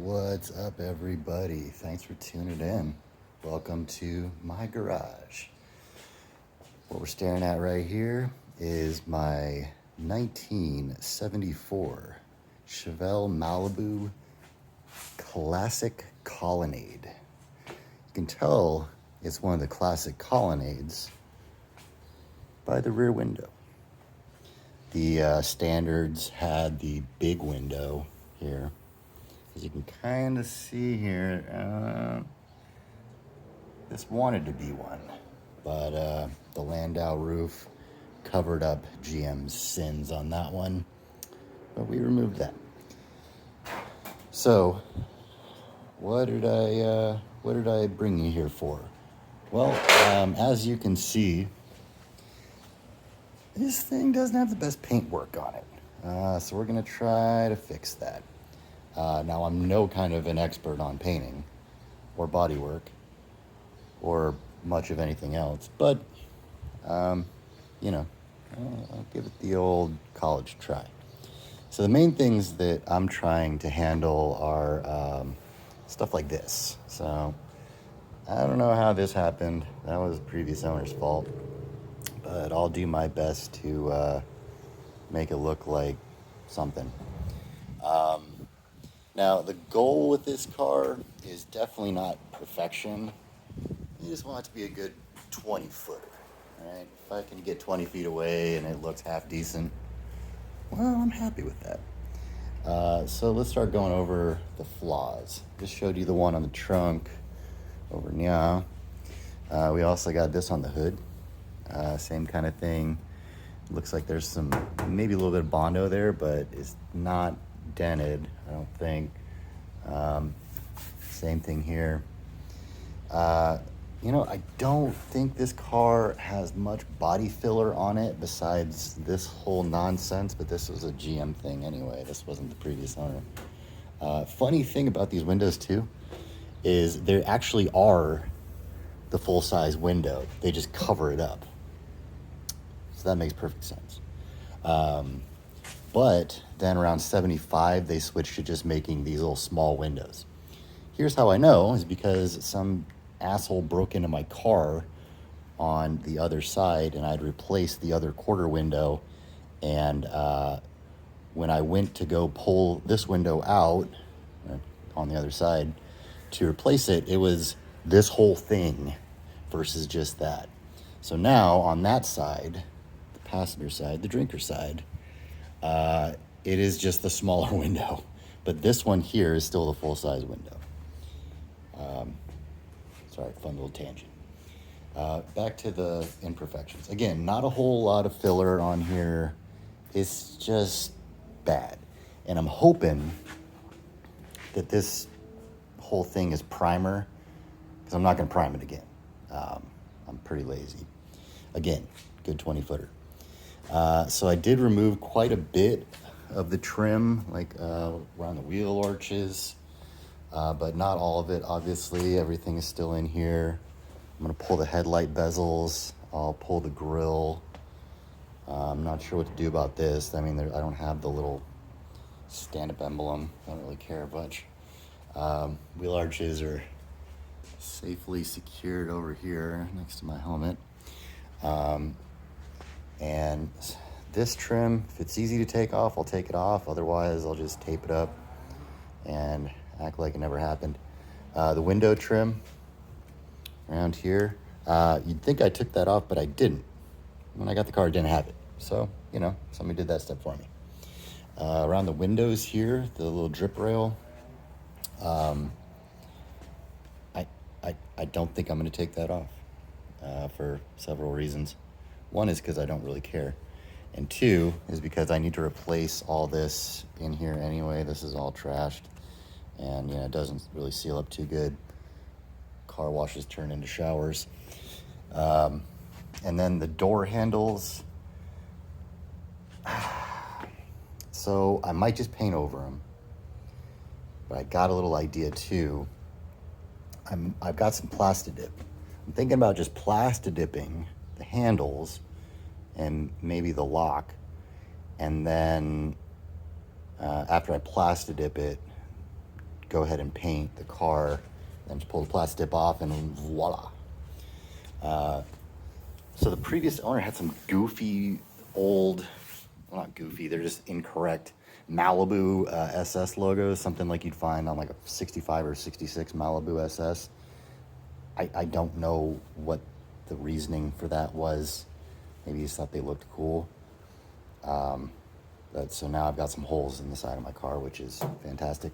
What's up, everybody? Thanks for tuning in. Welcome to my garage. What we're staring at right here is my 1974 Chevelle Malibu Classic Colonnade. You can tell it's one of the classic colonnades by the rear window. The standards had the big window here. As you can kind of see here, this wanted to be one, but the Landau roof covered up GM's sins on that one, but we removed that. So, what did I bring you here for? Well, as you can see, this thing doesn't have the best paintwork on it, so we're gonna try to fix that. Now, I'm no kind of an expert on painting or bodywork or much of anything else, but, I'll give it the old college try. So the main things that I'm trying to handle are stuff like this. So I don't know how this happened. That was the previous owner's fault, but I'll do my best to make it look like something. Now, the goal with this car is definitely not perfection. You just want it to be a good 20-footer, right? If I can get 20 feet away and it looks half decent, well, I'm happy with that. So let's start going over the flaws. Just showed you the one on the trunk over now. We also got this on the hood. Same kind of thing. Looks like there's maybe a little bit of Bondo there, but it's not dented, I don't think. Same thing here. I don't think this car has much body filler on it besides this whole nonsense, but this was a GM thing anyway. This wasn't the previous owner. Funny thing about these windows too is there actually are the full-size window. They just cover it up. So that makes perfect sense. But then around 75, they switched to just making these little small windows. Here's how I know, is because some asshole broke into my car on the other side, and I'd replaced the other quarter window. And when I went to go pull this window out on the other side to replace it, it was this whole thing versus just that. So now on that side, the passenger side, the drinker side, it is just the smaller window, but this one here is still the full-size window. Sorry, fun little tangent. Back to the imperfections. Again, not a whole lot of filler on here. It's just bad. And I'm hoping that this whole thing is primer, because I'm not going to prime it again. I'm pretty lazy. Again, good 20-footer. So I did remove quite a bit of the trim, like around the wheel arches, but not all of it, obviously. Everything is still in here. I'm going to pull the headlight bezels. I'll pull the grille. I'm not sure what to do about this. I mean, I don't have the little stand-up emblem. I don't really care much. Wheel arches are safely secured over here next to my helmet. And this trim, if it's easy to take off, I'll take it off. Otherwise, I'll just tape it up and act like it never happened. The window trim around here, you'd think I took that off, but I didn't. When I got the car, I didn't have it. So, somebody did that step for me. Around the windows here, the little drip rail, I don't think I'm going to take that off for several reasons. One is because I don't really care. And two is because I need to replace all this in here anyway. This is all trashed. And, it doesn't really seal up too good. Car washes turn into showers. And then the door handles. So I might just paint over them. But I got a little idea too. I've got some Plastidip. I'm thinking about just Plastidipping the handles and maybe the lock, and then after I Plastidip it, go ahead and paint the car, then just pull the plastic dip off, and voila. So the previous owner had some goofy old, well, not goofy, they're just incorrect Malibu SS logos, something like you'd find on like a 65 or 66 Malibu SS. I don't know what the reasoning for that was. Maybe he just thought they looked cool. But so now I've got some holes in the side of my car, which is fantastic.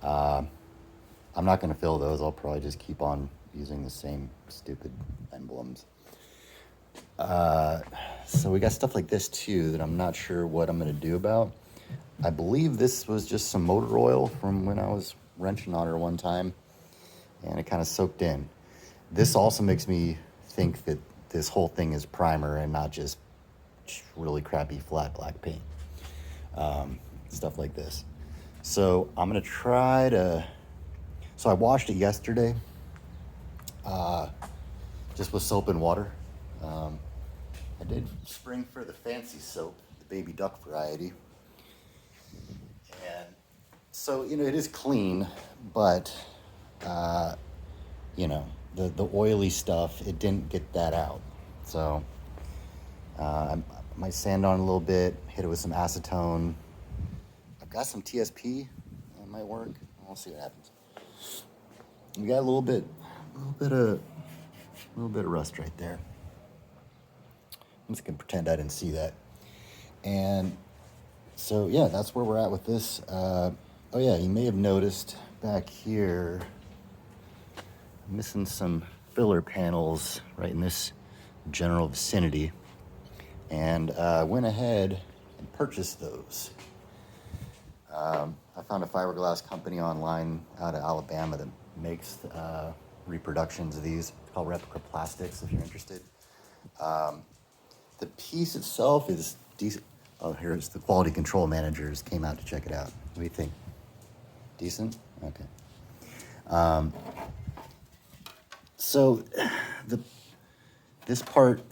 I'm not going to fill those. I'll probably just keep on using the same stupid emblems. So we got stuff like this too that I'm not sure what I'm going to do about. I believe this was just some motor oil from when I was wrenching on her one time, and it kind of soaked in. This also makes me think that this whole thing is primer and not just really crappy flat black paint. Stuff like this. So I'm going to try to... So I washed it yesterday, just with soap and water. I did spring for the fancy soap, the baby duck variety. And so, you know, it is clean, but, you know, the oily stuff, it didn't get that out. So I might sand on a little bit, hit it with some acetone. I've got some TSP, that might work. We'll see what happens. We got a little bit of rust right there. I'm just gonna pretend I didn't see that. And so yeah, that's where we're at with this. Oh yeah, you may have noticed back here, I'm missing some filler panels right in this general vicinity, and went ahead and purchased those. I found a fiberglass company online out of Alabama that makes reproductions of these. It's called Replica Plastics, if you're interested. The piece itself is decent. Oh, here's the quality control managers came out to check it out. What do you think? Decent? Okay. So this part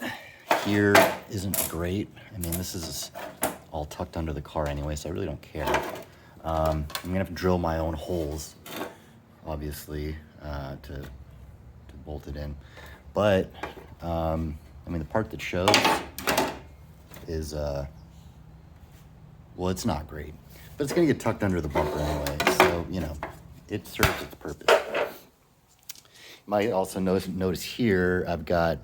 here isn't great. I mean, this is all tucked under the car anyway, so I really don't care. I'm gonna have to drill my own holes, obviously, to bolt it in. But I mean, the part that shows is well, it's not great, but it's gonna get tucked under the bumper anyway, so you know, it serves its purpose. You might also notice here I've got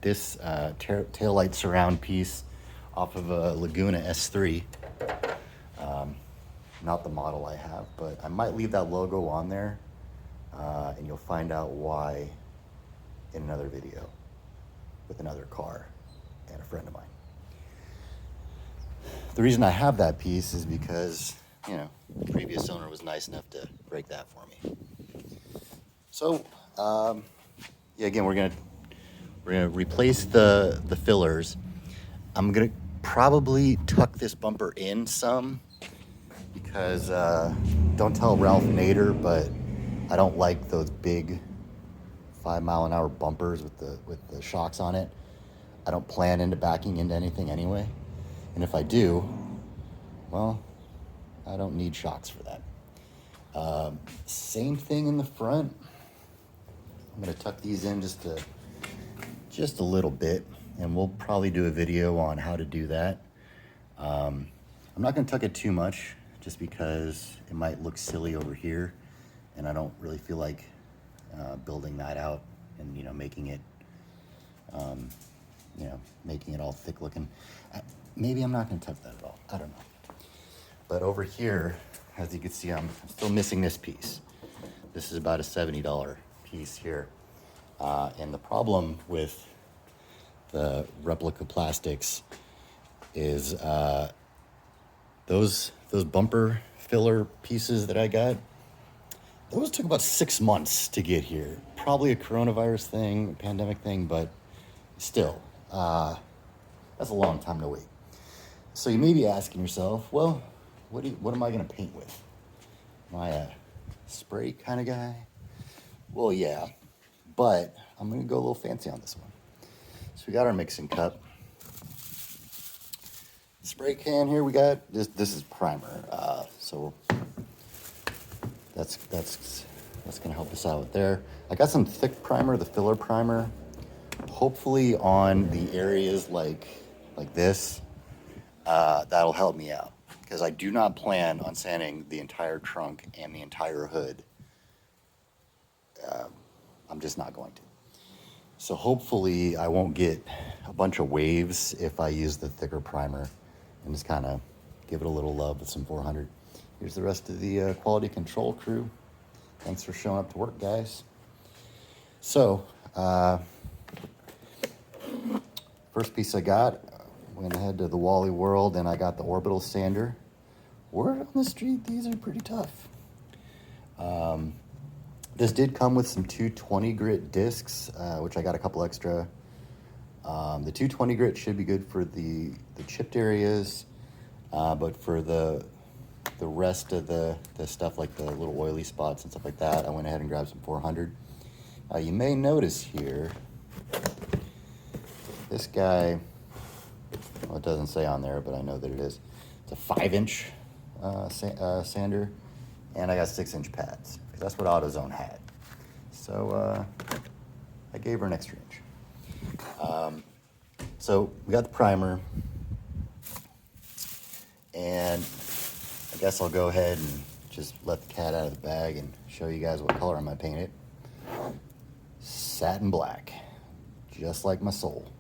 this Taillight Surround piece off of a Laguna S3. Not the model I have, but I might leave that logo on there, and you'll find out why in another video with another car and a friend of mine. The reason I have that piece is because, you know, the previous owner was nice enough to break that for me. So, yeah, again, we're gonna replace the fillers. I'm gonna probably tuck this bumper in some because don't tell Ralph Nader, but I don't like those big 5-mile-an-hour bumpers with the shocks on it. I don't plan into backing into anything anyway. And if I do, well, I don't need shocks for that. Same thing in the front. I'm gonna tuck these in just a little bit, and we'll probably do a video on how to do that. I'm not gonna tuck it too much, just because it might look silly over here, and I don't really feel like building that out and, you know, making it all thick looking. Maybe I'm not gonna tuck that at all, I don't know. But over here, as you can see, I'm still missing this piece. This is about a $70 piece here. And the problem with the Replica Plastics is those bumper filler pieces that I got, those took about 6 months to get here. Probably a coronavirus thing, a pandemic thing, but still, that's a long time to wait. So you may be asking yourself, well, what am I gonna paint with? Am I a spray kind of guy? Well, yeah, but I'm gonna go a little fancy on this one. So we got our mixing cup. Spray can here we got, this is primer. So that's gonna help us out there. I got some thick primer, the filler primer. Hopefully on the areas like this, that'll help me out, because I do not plan on sanding the entire trunk and the entire hood. I'm just not going to. So hopefully I won't get a bunch of waves if I use the thicker primer and just kind of give it a little love with some 400. Here's the rest of the quality control crew. Thanks for showing up to work, guys. So, first piece I got, went ahead to the Wally World and I got the Orbital Sander. Word on the street, these are pretty tough. This did come with some 220 grit discs, which I got a couple extra. The 220 grit should be good for the chipped areas, but for the rest of the stuff, like the little oily spots and stuff like that, I went ahead and grabbed some 400. You may notice here, this guy, well, it doesn't say on there, but I know that it is. It's a 5-inch sander, and I got 6-inch pads, because that's what AutoZone had. So I gave her an extra inch. So we got the primer, and I guess I'll go ahead and just let the cat out of the bag and show you guys what color I'm gonna paint it. Satin black, just like my soul.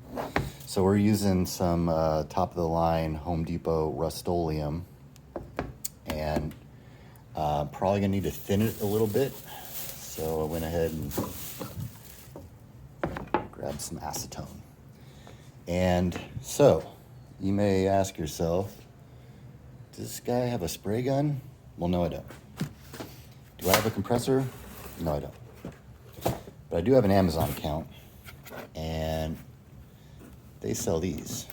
So we're using some top of the line Home Depot Rust-Oleum, and probably gonna need to thin it a little bit. So I went ahead and grabbed some acetone. And so you may ask yourself, does this guy have a spray gun? Well, no, I don't. Do I have a compressor? No, I don't. But I do have an Amazon account, and they sell these.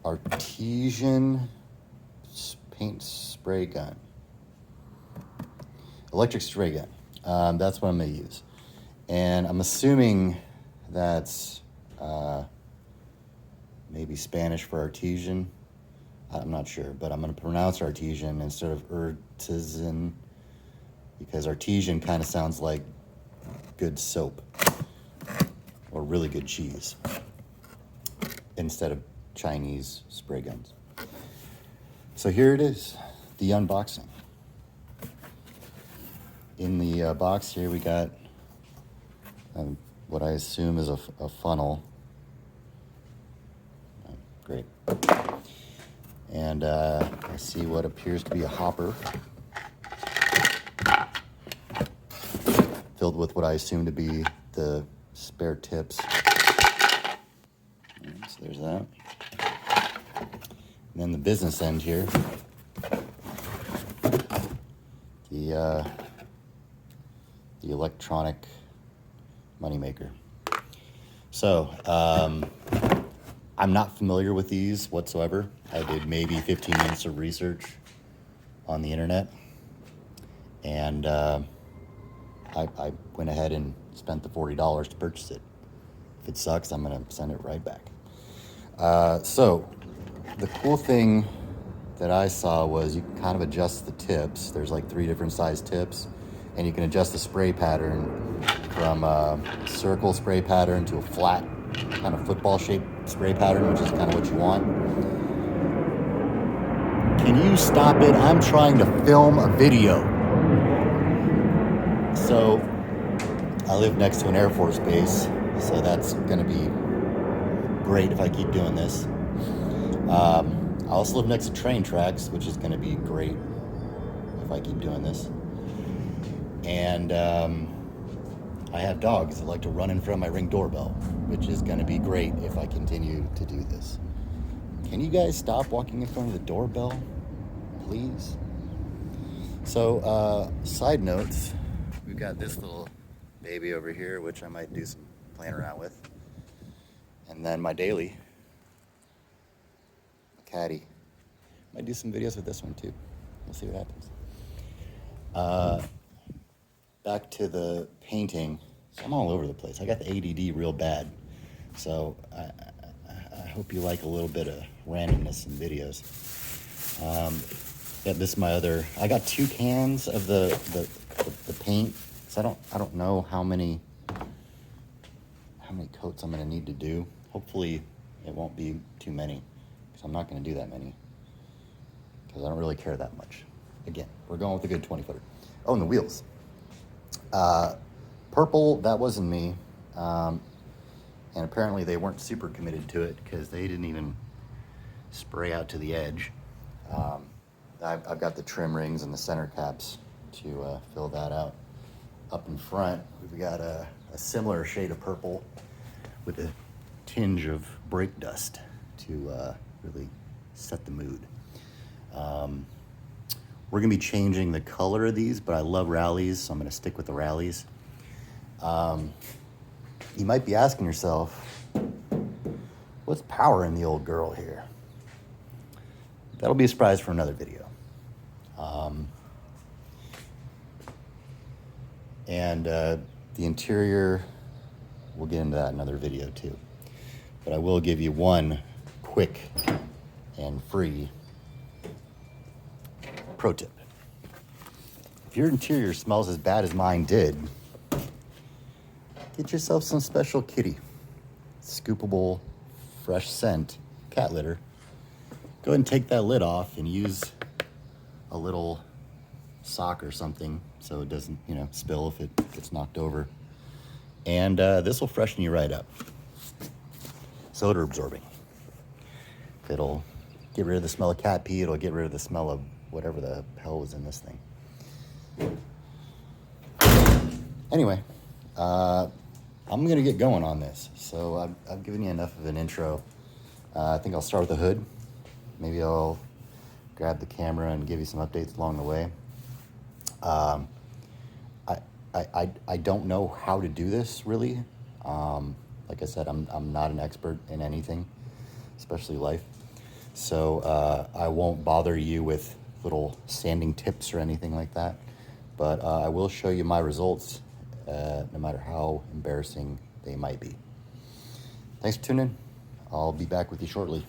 Artesian paint spray gun. Electric spray gun. That's what I'm gonna use. And I'm assuming that's maybe Spanish for artesian. I'm not sure, but I'm gonna pronounce artesian instead of artisan, because artesian kind of sounds like good soap or really good cheese instead of Chinese spray guns. So here it is, the unboxing. In the box here we got what I assume is a funnel. Great. And I see what appears to be a hopper filled with what I assume to be the spare tips. And so there's that. And then the business end here, the electronic moneymaker. So I'm not familiar with these whatsoever. I did maybe 15 minutes of research on the internet, and I went ahead and spent the $40 to purchase it. If it sucks, I'm gonna send it right back. So the cool thing that I saw was you can kind of adjust the tips. There's like 3 different size tips, and you can adjust the spray pattern from a circle spray pattern to a flat kind of football shaped spray pattern, which is kind of what you want. Can you stop it? I'm trying to film a video. So I live next to an Air Force base, so that's gonna be great if I keep doing this. I also live next to train tracks, which is gonna be great if I keep doing this. And I have dogs that like to run in front of my Ring doorbell, which is gonna be great if I continue to do this. Can you guys stop walking in front of the doorbell, please? So, side notes, we've got this little baby over here, which I might do some playing around with. And then my daily, caddy. Might do some videos with this one too. We'll see what happens. Back to the painting. So I'm all over the place. I got the ADD real bad. So I hope you like a little bit of randomness in videos. Yeah, this is my other. I got 2 cans of the paint. So I don't know how many coats I'm gonna need to do. Hopefully it won't be too many, because I'm not gonna do that many, because I don't really care that much. Again, we're going with a good 20-footer. Oh, and the wheels. Purple, that wasn't me. And apparently they weren't super committed to it, because they didn't even spray out to the edge. I've got the trim rings and the center caps to fill that out. Up in front, we've got a similar shade of purple with a tinge of brake dust to really set the mood. We're gonna be changing the color of these, but I love rallies, so I'm gonna stick with the rallies. You might be asking yourself, what's powering the old girl here? That'll be a surprise for another video. The interior, we'll get into that in another video too. But I will give you one quick and free pro tip. If your interior smells as bad as mine did, get yourself some special kitty, scoopable, fresh scent cat litter. Go ahead and take that lid off and use a little sock or something so it doesn't, spill if it gets knocked over. And this will freshen you right up. It's odor absorbing. It'll get rid of the smell of cat pee. It'll get rid of the smell of whatever the hell was in this thing. Anyway, I'm gonna get going on this. So I've given you enough of an intro. I think I'll start with the hood. Maybe I'll grab the camera and give you some updates along the way. I don't know how to do this really. Like I said, I'm not an expert in anything, especially life. So I won't bother you with little sanding tips or anything like that. But I will show you my results, no matter how embarrassing they might be. Thanks for tuning in. I'll be back with you shortly.